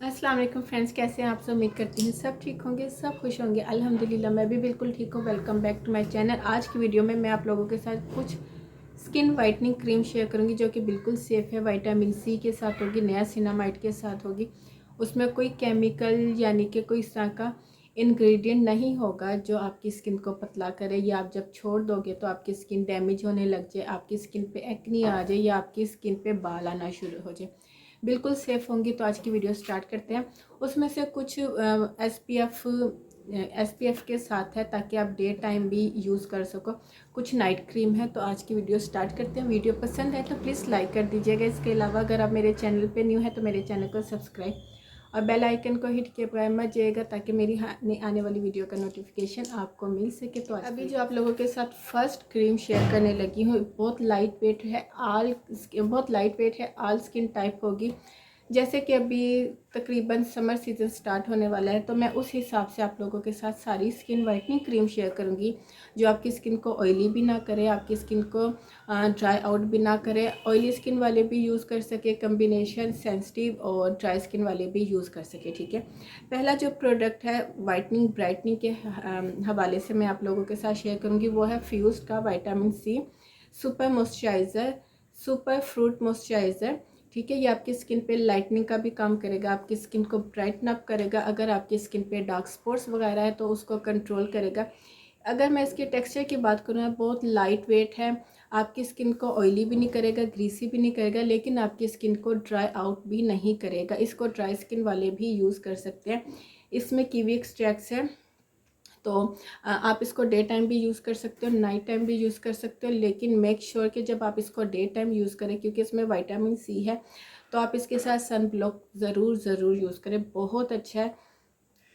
अस्सलाम वालेकुम फ्रेंड्स, कैसे हैं आप सब। उम्मीद करती हूँ सब ठीक होंगे, सब खुश होंगे। अल्हम्दुलिल्लाह मैं भी बिल्कुल ठीक हूँ। Welcome back to my channel. आज की वीडियो में मैं आप लोगों के साथ कुछ स्किन वाइटनिंग क्रीम शेयर करूँगी जो कि बिल्कुल सेफ़ है। विटामिन सी के साथ होगी, नियासिनामाइड के साथ होगी। उसमें कोई केमिकल यानी कि कोई इस तरह का इंग्रेडिएंट नहीं होगा जो आपकी स्किन को पतला करे, या आप जब छोड़ दोगे तो आपकी स्किन डैमेज होने लग जाए, आपकी स्किन पे एक्ने आ जाए या आपकी स्किन पे बाल आना शुरू हो जाए। बिल्कुल सेफ़ होंगी। तो आज की वीडियो स्टार्ट करते हैं। उसमें से कुछ एसपीएफ के साथ है ताकि आप डे टाइम भी यूज़ कर सको। कुछ नाइट क्रीम है। तो आज की वीडियो स्टार्ट करते हैं। वीडियो पसंद है तो प्लीज़ लाइक कर दीजिएगा। इसके अलावा अगर आप मेरे चैनल पे न्यू है तो मेरे चैनल को सब्सक्राइब और बेल आइकन को हिट के बगैर मत जाइएगा ताकि मेरी आने वाली वीडियो का नोटिफिकेशन आपको मिल सके। तो अभी जो आप लोगों के साथ फर्स्ट क्रीम शेयर करने लगी हूँ, बहुत लाइट वेट है, ऑल स्किन टाइप होगी। जैसे कि अभी तकरीबन समर सीज़न स्टार्ट होने वाला है तो मैं उस हिसाब से आप लोगों के साथ सारी स्किन वाइटनिंग क्रीम शेयर करूंगी जो आपकी स्किन को ऑयली भी ना करे, आपकी स्किन को ड्राई आउट भी ना करे। ऑयली स्किन वाले भी यूज़ कर सके, कम्बिनेशन सेंसिटिव और ड्राई स्किन वाले भी यूज़ कर सके। ठीक है, पहला जो प्रोडक्ट है वाइटनिंग ब्राइटनिंग के हवाले से मैं आप लोगों के साथ शेयर करूँगी वो है फ्यूज़ का vitamin C super fruit moisturiser. ठीक है, ये आपकी स्किन पे लाइटनिंग का भी काम करेगा, आपकी स्किन को ब्राइटन अप करेगा। अगर आपकी स्किन पे डार्क स्पॉट्स वगैरह है तो उसको कंट्रोल करेगा। अगर मैं इसके टेक्सचर की बात करूँ, बहुत लाइट वेट है, आपकी स्किन को ऑयली भी नहीं करेगा, ग्रीसी भी नहीं करेगा, लेकिन आपकी स्किन को ड्राई आउट भी नहीं करेगा। इसको ड्राई स्किन वाले भी यूज़ कर सकते हैं। इसमें कीवी एक्सट्रैक्ट्स है तो आप इसको डे टाइम भी यूज़ कर सकते हो, नाइट टाइम भी यूज़ कर सकते हो, लेकिन मेक श्योर कि जब आप इसको डे टाइम यूज़ करें क्योंकि इसमें विटामिन सी है तो आप इसके साथ सन ब्लॉक ज़रूर यूज़ करें। बहुत अच्छा है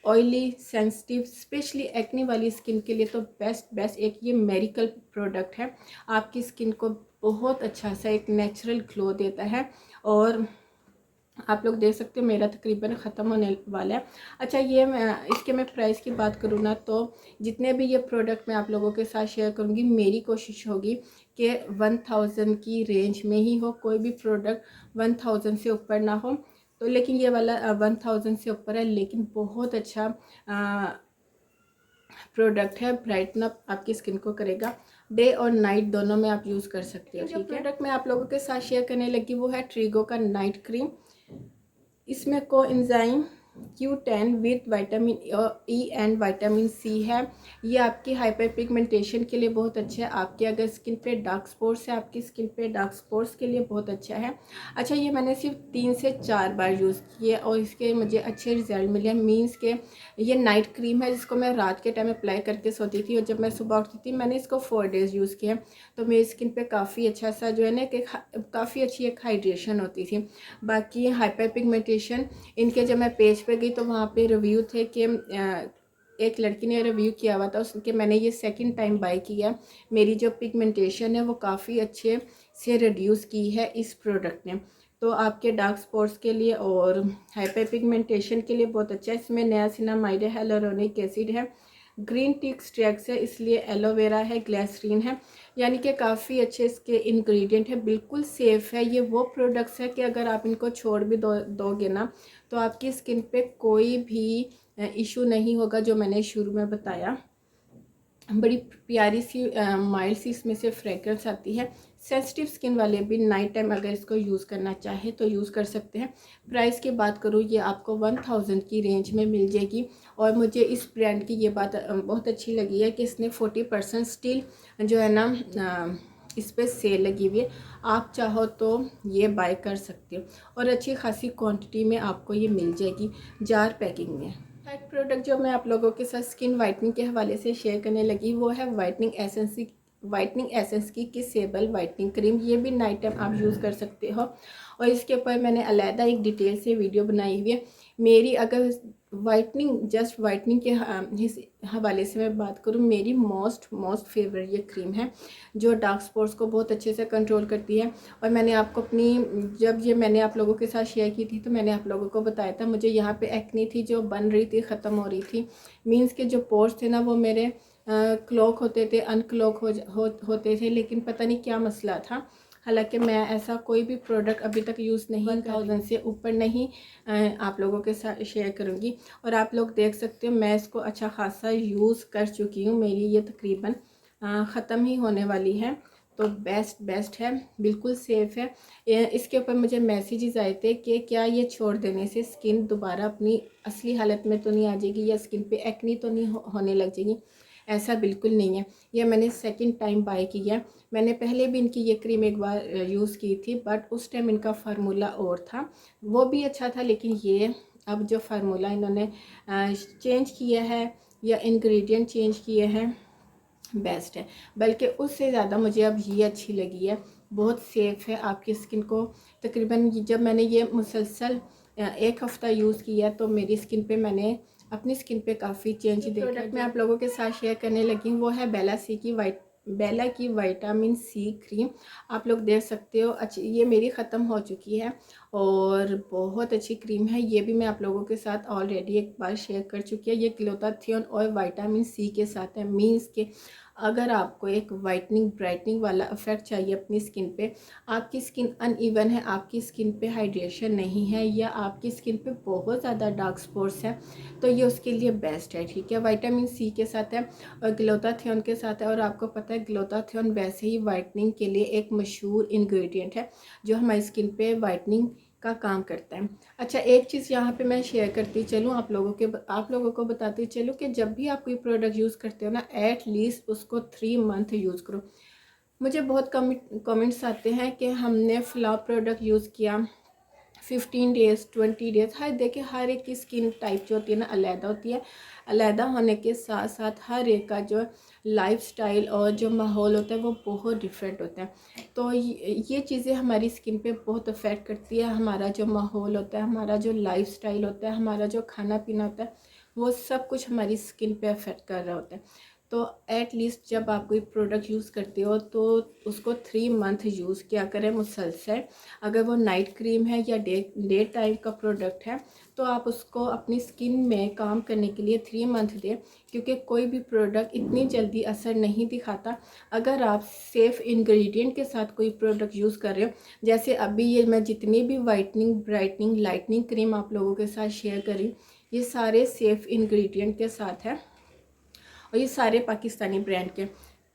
ऑयली सेंसिटिव स्पेशली एक्ने वाली स्किन के लिए तो बेस्ट एक ये मेरिकल प्रोडक्ट है। आपकी स्किन को बहुत अच्छा सा एक नेचुरल ग्लो देता है। और आप लोग देख सकते हो मेरा तकरीबन ख़त्म होने वाला है। अच्छा, ये इसके मैं प्राइस की बात करूँ ना तो जितने भी ये प्रोडक्ट मैं आप लोगों के साथ शेयर करूँगी मेरी कोशिश होगी कि 1000 की रेंज में ही हो, कोई भी प्रोडक्ट 1000 से ऊपर ना हो। तो लेकिन ये वाला 1000 से ऊपर है, लेकिन बहुत अच्छा प्रोडक्ट है, ब्राइटन अप आपकी स्किन को करेगा। डे और नाइट दोनों में आप यूज़ कर सकते हो। ठीक है, प्रोडक्ट मैं आप लोगों के साथ शेयर करने लगी वो है ट्रीगो का नाइट क्रीम। इसमें coenzyme Q10 with vitamin E and vitamin C है। ये आपकी हाइपर पिगमेंटेशन के लिए बहुत अच्छा है। आपके अगर स्किन पे डार्क स्पॉट्स है, आपकी स्किन पे डार्क स्पॉट्स के लिए बहुत अच्छा है। अच्छा, ये मैंने सिर्फ 3 से 4 बार यूज़ किए और इसके मुझे अच्छे रिजल्ट मिले। मीन्स के ये नाइट क्रीम है जिसको मैं रात के टाइम अप्लाई करके सोती थी और जब मैं सुबह उठती थी मैंने इसको 4 डेज़ यूज़ किया तो मेरी स्किन पे काफ़ी अच्छा सा जो है ना कि काफ़ी अच्छी एक हाइड्रेशन होती थी। बाकी हाइपर पिगमेंटेशन इनके जब मैं पेज पे गई तो वहाँ पे रिव्यू थे कि एक लड़की ने रिव्यू किया हुआ था उसके, मैंने ये सेकंड टाइम बाय किया। मेरी जो पिगमेंटेशन है वो काफ़ी अच्छे से रिड्यूस की है इस प्रोडक्ट ने। तो आपके डार्क स्पॉट्स के लिए और हाइपर पिगमेंटेशन के लिए बहुत अच्छा है। इसमें नियासिनामाइड है, हियालुरोनिक एसिड है, ग्रीन टी एक्सट्रैक्ट्स है, इसलिए एलोवेरा है, ग्लिसरीन है, यानी कि काफ़ी अच्छे इसके इंग्रेडिएंट है। बिल्कुल सेफ़ है। ये वो प्रोडक्ट्स है कि अगर आप इनको छोड़ भी दोगे ना तो आपकी स्किन पे कोई भी इशू नहीं होगा। जो मैंने शुरू में बताया, बड़ी प्यारी सी माइल्ड सी इसमें से फ्रेग्रेंस आती है। सेंसिटिव स्किन वाले भी नाइट टाइम अगर इसको यूज़ करना चाहे तो यूज़ कर सकते हैं। प्राइस की बात करूँ ये आपको 1000 की रेंज में मिल जाएगी। और मुझे इस ब्रांड की ये बात बहुत अच्छी लगी है कि इसने 40% स्टिल जो है ना इस पर सेल लगी हुई है। आप चाहो तो ये बाय कर सकते हो और अच्छी खासी क्वांटिटी में आपको ये मिल जाएगी जार पैकिंग में। थर्ड प्रोडक्ट जो मैं आप लोगों के साथ स्किन वाइटनिंग के हवाले से शेयर करने लगी वो है वाइटनिंग एसेंस की किसेबल वाइटनिंग क्रीम। ये भी नाइट टाइम आप यूज़ कर सकते हो और इसके ऊपर मैंने अलहदा एक डिटेल से वीडियो बनाई हुई है। मेरी अगर जस्ट वाइटनिंग के हवाले से मैं बात करूँ, मेरी मोस्ट फेवरेट ये क्रीम है जो डार्क स्पॉट्स को बहुत अच्छे से कंट्रोल करती है। और मैंने आपको जब ये मैंने आप लोगों के साथ शेयर की थी तो मैंने आप लोगों को बताया था मुझे यहाँ पे एक्ने थी जो बन रही थी, ख़त्म हो रही थी। मीन्स के जो पोर्स थे ना वो मेरे क्लॉक होते थे, अनक्लॉक होते थे, लेकिन पता नहीं क्या मसला था। हालांकि मैं ऐसा कोई भी प्रोडक्ट अभी तक यूज़ नहीं 1000 से ऊपर नहीं आप लोगों के साथ शेयर करूँगी। और आप लोग देख सकते हो मैं इसको अच्छा खासा यूज़ कर चुकी हूँ, मेरी ये तकरीबन ख़त्म ही होने वाली है। तो बेस्ट है, बिल्कुल सेफ़ है। इसके ऊपर मुझे मैसेजेस आए थे कि क्या ये छोड़ देने से स्किन दोबारा अपनी असली हालत में तो नहीं आ जाएगी या स्किन पे एक्नी तो नहीं होने लग जाएगी। ऐसा बिल्कुल नहीं है। ये मैंने सेकंड टाइम बाय किया। मैंने पहले भी इनकी ये क्रीम एक बार यूज़ की थी, बट उस टाइम इनका फार्मूला और था, वो भी अच्छा था। लेकिन ये अब जो फार्मूला इन्होंने चेंज किया है या इंग्रेडिएंट चेंज किए हैं, बेस्ट है। बल्कि उससे ज़्यादा मुझे अब ये अच्छी लगी है, बहुत सेफ़ है आपकी स्किन को। तकरीबन जब मैंने ये मुसलसल एक हफ़्ता यूज़ किया तो मेरी स्किन पे मैंने अपनी स्किन पे काफ़ी चेंज देखा। प्रोडक्ट मैं आप लोगों के साथ शेयर करने लगी हूँ वो है बेला की विटामिन सी क्रीम। आप लोग देख सकते हो अच्छी, ये मेरी ख़त्म हो चुकी है और बहुत अच्छी क्रीम है। ये भी मैं आप लोगों के साथ ऑलरेडी एक बार शेयर कर चुकी है। ये ग्लूटाथियोन और विटामिन सी के साथ है, मीन्स के अगर आपको एक वाइटनिंग ब्राइटनिंग वाला इफेक्ट चाहिए अपनी स्किन पे, आपकी स्किन अनइवन है, आपकी स्किन पे हाइड्रेशन नहीं है या आपकी स्किन पे बहुत ज़्यादा डार्क स्पॉट्स हैं, तो ये उसके लिए बेस्ट है। ठीक है, विटामिन सी के साथ है और ग्लूटाथियोन के साथ है। और आपको पता है ग्लूटाथियोन वैसे ही वाइटनिंग के लिए एक मशहूर इंग्रेडिएंट है जो हमारी स्किन पे वाइटनिंग का काम करता है। अच्छा, एक चीज़ यहाँ पे मैं शेयर करती चलूँ आप लोगों को बताती चलूँ कि जब भी आप कोई प्रोडक्ट यूज़ करते हो ना, एट लीस्ट उसको 3 मंथ यूज़ करो। मुझे बहुत कमेंट्स आते हैं कि हमने फ़लाँ प्रोडक्ट यूज़ किया 15 डेज़ 20 डेज़। हर देखिए हर एक की स्किन टाइप जो होती है ना अलग होती है। अलग होने के साथ साथ हर एक का जो लाइफस्टाइल और जो माहौल होता है वो बहुत डिफरेंट होता है। तो ये चीज़ें हमारी स्किन पे बहुत अफेक्ट करती है। हमारा जो माहौल होता है, हमारा जो लाइफस्टाइल होता है, हमारा जो खाना पीना होता है, वो सब कुछ हमारी स्किन पे अफेक्ट कर रहा होता है। तो एट लीस्ट जब आप कोई प्रोडक्ट यूज़ करते हो तो उसको 3 मंथ यूज़ किया करें मुसलसल। अगर वो नाइट क्रीम है या डे टाइम का प्रोडक्ट है तो आप उसको अपनी स्किन में काम करने के लिए 3 मंथ दें, क्योंकि कोई भी प्रोडक्ट इतनी जल्दी असर नहीं दिखाता। अगर आप सेफ़ इंग्रेडिएंट के साथ कोई प्रोडक्ट यूज़ कर रहे हो, जैसे अभी ये मैं जितनी भी वाइटनिंग ब्राइटनिंग लाइटनिंग क्रीम आप लोगों के साथ शेयर करी, ये सारे सेफ़ इंग्रेडिएंट के साथ है और ये सारे पाकिस्तानी ब्रांड के।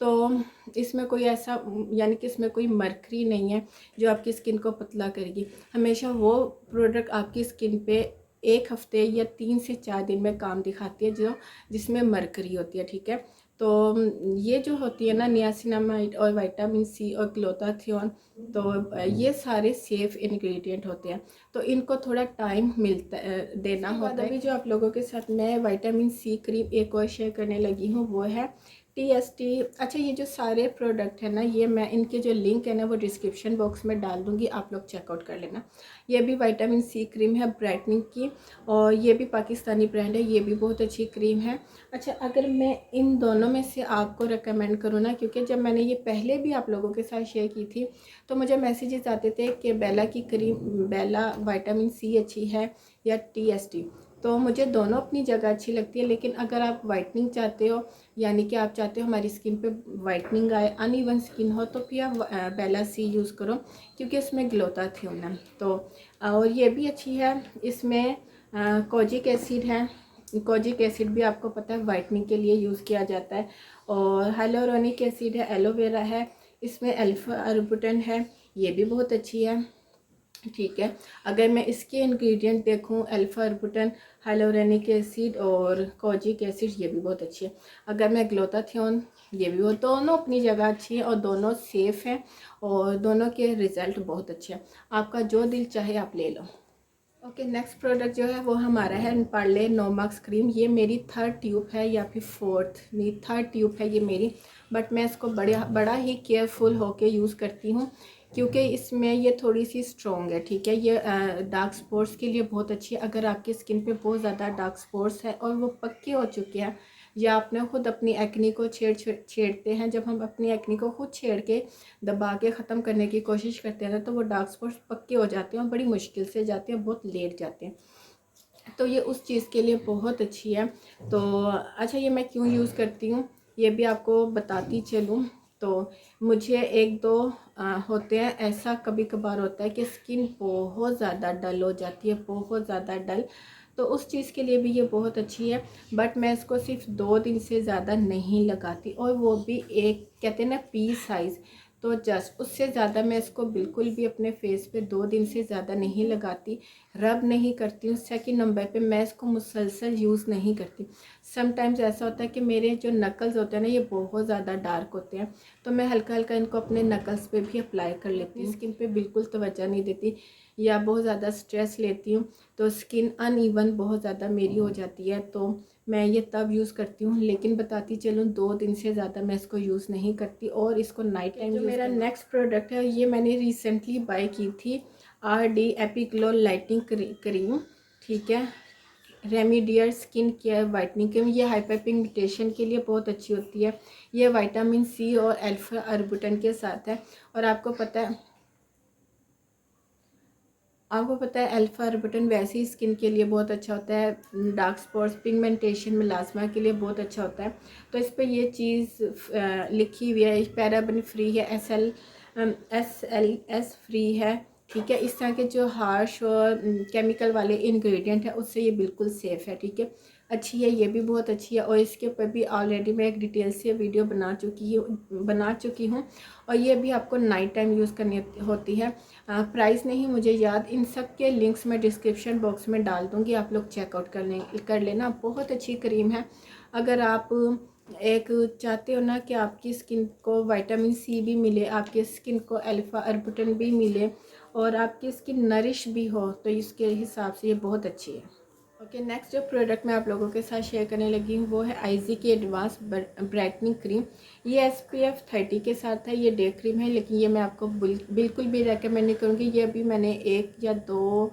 तो इसमें कोई ऐसा यानी कि इसमें कोई मरकरी नहीं है जो आपकी स्किन को पतला करेगी। हमेशा वो प्रोडक्ट आपकी स्किन पे 1 हफ्ते या 3 से 4 दिन में काम दिखाती है जो जिसमें मरकरी होती है। ठीक है, तो ये जो होती है ना नियासिनामाइड और विटामिन सी और ग्लूटाथियोन, तो ये सारे सेफ इंग्रेडिएंट होते हैं, तो इनको थोड़ा टाइम देना होता है। अभी जो आप लोगों के साथ मैं विटामिन सी क्रीम एक और शेयर करने लगी हूँ वो है TST। अच्छा, ये जो सारे प्रोडक्ट है ना, ये मैं इनके जो लिंक है ना वो डिस्क्रिप्शन बॉक्स में डाल दूँगी, आप लोग चेकआउट कर लेना। ये भी विटामिन सी क्रीम है ब्राइटनिंग की और ये भी पाकिस्तानी ब्रांड है, ये भी बहुत अच्छी क्रीम है। अच्छा, अगर मैं इन दोनों में से आपको रेकमेंड करूँ ना, क्योंकि जब मैंने ये पहले भी आप लोगों के साथ शेयर की थी तो मुझे मैसेजेस आते थे कि बेला की क्रीम, बेला विटामिन सी अच्छी है या TST, तो मुझे दोनों अपनी जगह अच्छी लगती है। लेकिन अगर आप वाइटनिंग चाहते हो, यानी कि आप चाहते हो हमारी स्किन पे वाइटनिंग आए, अनइवन स्किन हो, तो फिर आप बेला सी यूज़ करो, क्योंकि इसमें ग्लूटाथियोन है। तो और ये भी अच्छी है, इसमें कोजिक एसिड है। कोजिक एसिड भी आपको पता है वाइटनिंग के लिए यूज़ किया जाता है। और हाइलोरोनिक एसिड है, एलोवेरा है, इसमें अल्फा अर्बुटिन है, ये भी बहुत अच्छी है। ठीक है, अगर मैं इसके इंग्रेडिएंट देखूं, अल्फा अर्बुटिन, हाइलोरेनिक एसिड और कोजिक एसिड, ये भी बहुत अच्छी है। अगर मैं ग्लूटाथियोन, ये भी, वो दोनों अपनी जगह अच्छी है और दोनों सेफ़ हैं और दोनों के रिज़ल्ट बहुत अच्छे हैं। आपका जो दिल चाहे आप ले लो। ओके, नेक्स्ट प्रोडक्ट जो है वो हमारा है पार्ले नोमैक्स क्रीम। ये मेरी 3rd ट्यूब है या फिर 4th, नहीं 3rd ट्यूब है ये मेरी, बट मैं इसको बड़ा ही केयरफुल होके यूज़ करती हूँ, क्योंकि इसमें ये थोड़ी सी स्ट्रॉन्ग है। ठीक है, ये डार्क स्पॉट्स के लिए बहुत अच्छी है। अगर आपकी स्किन पे बहुत ज़्यादा डार्क स्पॉट्स है और वो पक्के हो चुके हैं, या आपने खुद अपनी एक्नी को छेड़ते हैं, जब हम अपनी एक्नी को खुद छेड़ के दबा के ख़त्म करने की कोशिश करते हैं ना, तो वो डार्क स्पॉट्स पक्के हो जाते हैं और बड़ी मुश्किल से जाते हैं, बहुत लेट जाते हैं। तो ये उस चीज़ के लिए बहुत अच्छी है। तो अच्छा, ये मैं क्यों यूज़ करती हूँ ये भी आपको बताती चलूँ तो मुझे एक दो होते हैं, ऐसा कभी कभार होता है कि स्किन बहुत ज़्यादा डल हो जाती है, बहुत ज़्यादा डल, तो उस चीज़ के लिए भी ये बहुत अच्छी है। बट मैं इसको सिर्फ 2 दिन से ज़्यादा नहीं लगाती, और वो भी एक कहते हैं ना पी साइज़, तो जस्ट उससे ज़्यादा मैं इसको बिल्कुल भी अपने फेस पे 2 दिन से ज़्यादा नहीं लगाती, रब नहीं करती हूँ। सेकंड नंबर पे मैं इसको मुसलसल यूज़ नहीं करती। समटाइम्स ऐसा होता है कि मेरे जो नकल्स होते हैं ना ये बहुत ज़्यादा डार्क होते हैं, तो मैं हल्का हल्का इनको अपने नकल्स पे भी अप्लाई कर लेती हूँ। स्किन पे बिल्कुल तवज्जो नहीं देती या बहुत ज़्यादा स्ट्रेस लेती हूँ तो स्किन अनइवन बहुत ज़्यादा मेरी हो जाती है, तो मैं ये तब यूज़ करती हूँ। लेकिन बताती चलूँ 2 दिन से ज़्यादा मैं इसको यूज़ नहीं करती, और इसको नाइट टाइम जो मेरा नेक्स्ट प्रोडक्ट है ये मैंने रिसेंटली बाय की थी, RD एपिग्लो लाइटिंग क्रीम, ठीक है, रेमेडियर स्किन केयर वाइटनिंग क्रीम। ये हाइपर पिगमेंटेशन के लिए बहुत अच्छी होती है। ये विटामिन C और अल्फा अर्बुटिन के साथ है, और आपको पता है अल्फा अर्बुटिन वैसे ही स्किन के लिए बहुत अच्छा होता है, डार्क स्पॉट्स, पिगमेंटेशन, मेलास्मा के लिए बहुत अच्छा होता है। तो इस पर ये चीज़ लिखी हुई है, पैराबेन फ्री है, SLS फ्री है, ठीक है। इस तरह के जो हार्श और केमिकल वाले इंग्रेडिएंट है उससे ये बिल्कुल सेफ़ है, ठीक है, अच्छी है, ये भी बहुत अच्छी है। और इसके ऊपर भी ऑलरेडी मैं एक डिटेल से वीडियो बना चुकी हूँ, और ये भी आपको नाइट टाइम यूज़ करनी होती है। प्राइस नहीं मुझे याद, इन सब के लिंक्स मैं डिस्क्रिप्शन बॉक्स में डाल दूँगी, आप लोग चेकआउट कर लेना। बहुत अच्छी क्रीम है। अगर आप एक चाहते हो ना कि आपकी स्किन को विटामिन C भी मिले, आपकी स्किन को अल्फा अर्बुटिन भी मिले, और आपकी स्किन नरिश भी हो, तो इसके हिसाब से ये बहुत अच्छी है। ओके, नेक्स्ट जो प्रोडक्ट मैं आप लोगों के साथ शेयर करने लगी हूँ वो है आईजी की एडवांस ब्राइटनिंग क्रीम। ये SPF 30 के साथ है, ये डे क्रीम है, लेकिन ये मैं आपको बिल्कुल भी रेकमेंड नहीं करूँगी। ये अभी मैंने 1 या 2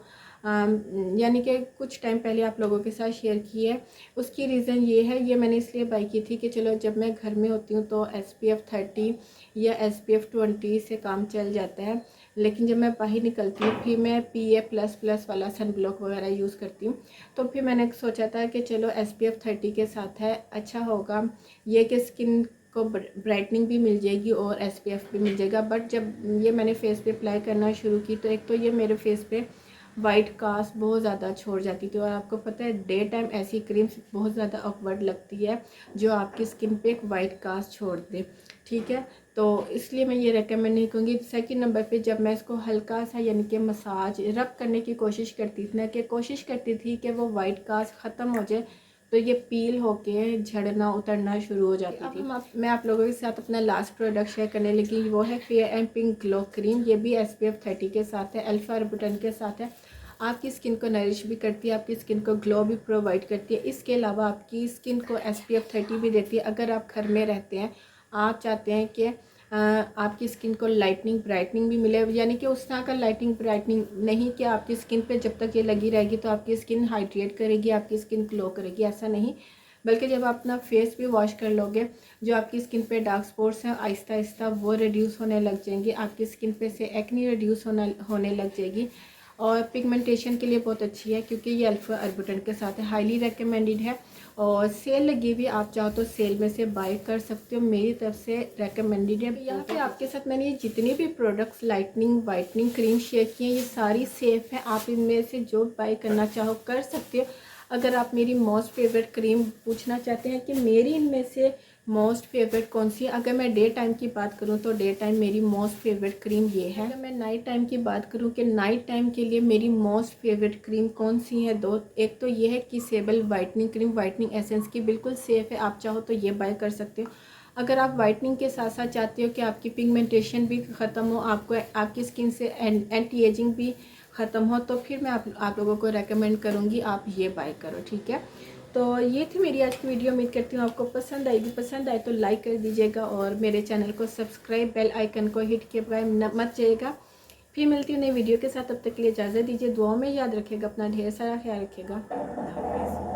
यानी कि कुछ टाइम पहले आप लोगों के साथ शेयर की है। उसकी रीज़न ये है, ये मैंने इसलिए बाई की थी कि चलो जब मैं घर में होती हूँ तो SPF 30 या SPF 20 से काम चल जाता है, लेकिन जब मैं बाहर निकलती हूँ फिर मैं PA++ वाला सन ब्लॉक वगैरह यूज़ करती हूँ। तो फिर मैंने सोचा था कि चलो SPF 30 के साथ है, अच्छा होगा ये कि स्किन को ब्राइटनिंग भी मिल जाएगी और SPF भी मिल जाएगा। बट जब ये मैंने फेस पे अप्लाई करना शुरू की तो एक तो ये मेरे फेस पे वाइट कास्ट बहुत ज़्यादा छोड़ जाती थी, और आपको पता है डे टाइम ऐसी क्रीम्स बहुत ज़्यादा ऑकवर्ड लगती है जो आपकी स्किन पे एक वाइट कास्ट छोड़ दे, ठीक है। तो इसलिए मैं ये रेकमेंड नहीं करूँगी। सेकंड नंबर पे जब मैं इसको हल्का सा यानी कि मसाज रब करने की कोशिश करती थी कि वो वाइट कास्ट ख़त्म हो जाए, तो ये पील होके झड़ना उतरना शुरू हो जाती थी। मैं आप लोगों के साथ अपना लास्ट प्रोडक्ट शेयर करने लगी, वो है fair and pink glow cream. ये भी SPF 30 के साथ है, अल्फा अर्बुटिन के साथ है। आपकी स्किन को नरिश भी करती है, आपकी स्किन को ग्लो भी प्रोवाइड करती है, इसके अलावा आपकी स्किन को SPF 30 भी देती है। अगर आप घर में रहते हैं, आप चाहते हैं कि आपकी स्किन को लाइटनिंग ब्राइटनिंग भी मिले, यानी कि उस तरह का लाइटनिंग ब्राइटनिंग नहीं कि आपकी स्किन पे जब तक ये लगी रहेगी तो आपकी स्किन हाइड्रेट करेगी, आपकी स्किन ग्लो करेगी, ऐसा नहीं। बल्कि जब आप अपना फेस भी वॉश कर लोगे, जो आपकी स्किन पे डार्क स्पॉट्स हैं आहिस्ता आहिस्ता वो रिड्यूस होने लग जाएंगे, आपकी स्किन पे से एक्ने रिड्यूस होने लग जाएगी। और पिगमेंटेशन के लिए बहुत अच्छी है क्योंकि ये अल्फा अर्बुटिन के साथ है, हाईली रिकमेंडेड है। और सेल लगी हुई, आप चाहो तो सेल में से बाय कर सकते हो, मेरी तरफ से रेकमेंडेड है। यहाँ पे आपके साथ मैंने ये जितनी भी products lightning whitening cream share की हैं ये सारी सेफ़ हैं, आप इनमें से जो बाय करना चाहो कर सकते हो। अगर आप मेरी मोस्ट फेवरेट क्रीम पूछना चाहते हैं कि मेरी इनमें से मोस्ट फेवरेट कौन सी है, अगर मैं डे टाइम की बात करूं तो डे टाइम मेरी मोस्ट फेवरेट क्रीम ये है। अगर मैं नाइट टाइम की बात करूं कि नाइट टाइम के लिए मेरी मोस्ट फेवरेट क्रीम कौन सी है, दो, एक तो ये है किसेबल वाइटनिंग क्रीम, वाइटनिंग एसेंस की, बिल्कुल सेफ़ है, आप चाहो तो ये बाय कर सकते हो। अगर आप वाइटनिंग के साथ साथ चाहते हो कि आपकी पिगमेंटेशन भी ख़त्म हो, आपको आपकी स्किन से एंटी एजिंग भी ख़त्म हो, तो फिर मैं आप लोगों को रेकमेंड करूँगी आप ये बाय करो, ठीक है। तो ये थी मेरी आज की वीडियो, उम्मीद करती हूँ आपको पसंद आएगी। पसंद आए तो लाइक कर दीजिएगा और मेरे चैनल को सब्सक्राइब, बेल आइकन को हिट किए बगैर मत जाइएगा। फिर मिलती हूँ नई वीडियो के साथ, तब तक के लिए इजाज़त दीजिए। दुआओं में याद रखिएगा, अपना ढेर सारा ख्याल रखिएगा। अल्लाह हाफ़िज़।